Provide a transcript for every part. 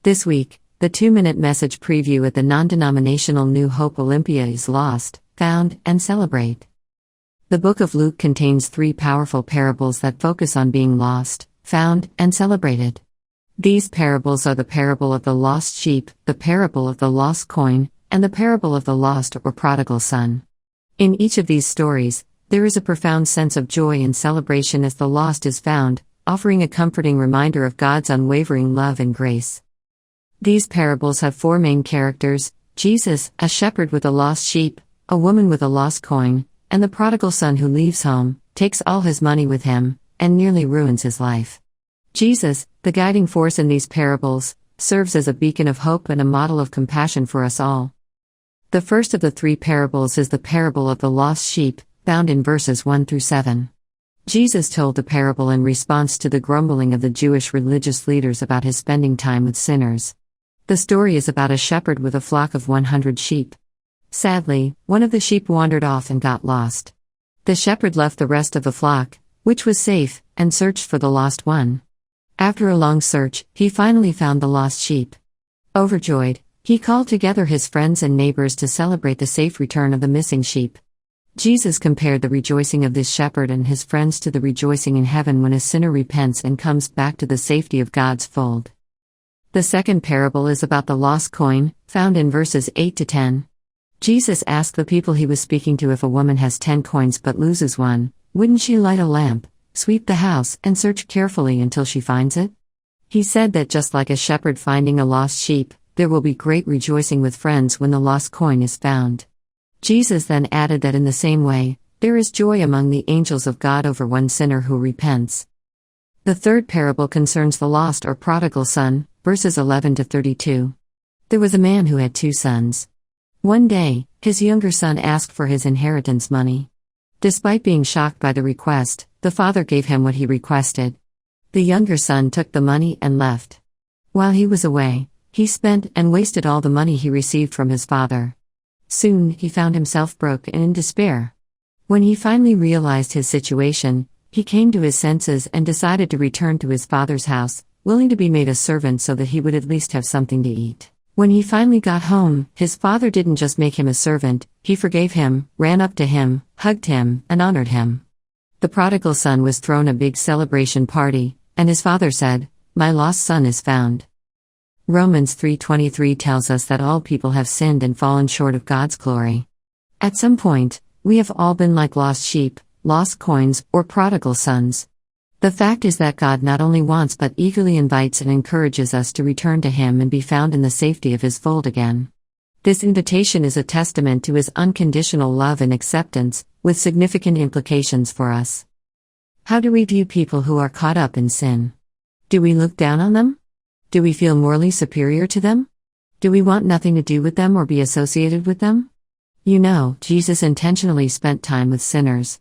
This week, the 2-minute message preview at the non-denominational New Hope Olympia is Lost, Found, and Celebrate. The book of Luke contains 3 powerful parables that focus on being lost, found, and celebrated. These parables are the parable of the lost sheep, the parable of the lost coin, and the parable of the lost or prodigal son. In each of these stories, there is a profound sense of joy and celebration as the lost is found, offering a comforting reminder of God's unwavering love and grace. These parables have 4 main characters: Jesus, a shepherd with a lost sheep, a woman with a lost coin, and the prodigal son who leaves home, takes all his money with him, and nearly ruins his life. Jesus, the guiding force in these parables, serves as a beacon of hope and a model of compassion for us all. The first of the 3 parables is the parable of the lost sheep, found in verses 1 through 7. Jesus told the parable in response to the grumbling of the Jewish religious leaders about his spending time with sinners. The story is about a shepherd with a flock of 100 sheep. Sadly, one of the sheep wandered off and got lost. The shepherd left the rest of the flock, which was safe, and searched for the lost one. After a long search, he finally found the lost sheep. Overjoyed, he called together his friends and neighbors to celebrate the safe return of the missing sheep. Jesus compared the rejoicing of this shepherd and his friends to the rejoicing in heaven when a sinner repents and comes back to the safety of God's fold. The second parable is about the lost coin, found in verses 8 to 10. Jesus asked the people he was speaking to if a woman has 10 coins but loses one, wouldn't she light a lamp, sweep the house, and search carefully until she finds it? He said that just like a shepherd finding a lost sheep, there will be great rejoicing with friends when the lost coin is found. Jesus then added that in the same way, there is joy among the angels of God over one sinner who repents. The third parable concerns the lost or prodigal son, verses 11 to 32. There was a man who had 2 sons. One day, his younger son asked for his inheritance money. Despite being shocked by the request, the father gave him what he requested. The younger son took the money and left. While he was away, he spent and wasted all the money he received from his father. Soon, he found himself broke and in despair. When he finally realized his situation, he came to his senses and decided to return to his father's house, willing to be made a servant so that he would at least have something to eat. When he finally got home, his father didn't just make him a servant, he forgave him, ran up to him, hugged him, and honored him. The prodigal son was thrown a big celebration party, and his father said, "My lost son is found." Romans 3:23 tells us that all people have sinned and fallen short of God's glory. At some point, we have all been like lost sheep, lost coins, or prodigal sons. The fact is that God not only wants but eagerly invites and encourages us to return to Him and be found in the safety of His fold again. This invitation is a testament to His unconditional love and acceptance, with significant implications for us. How do we view people who are caught up in sin? Do we look down on them? Do we feel morally superior to them? Do we want nothing to do with them or be associated with them? Jesus intentionally spent time with sinners.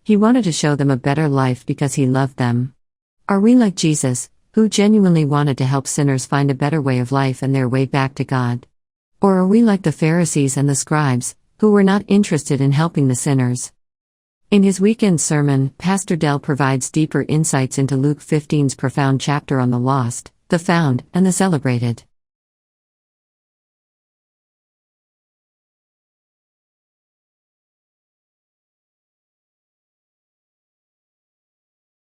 He wanted to show them a better life because He loved them. Are we like Jesus, who genuinely wanted to help sinners find a better way of life and their way back to God? Or are we like the Pharisees and the scribes, who were not interested in helping the sinners? In his weekend sermon, Pastor Dell provides deeper insights into Luke 15's profound chapter on the lost, the found, and the celebrated.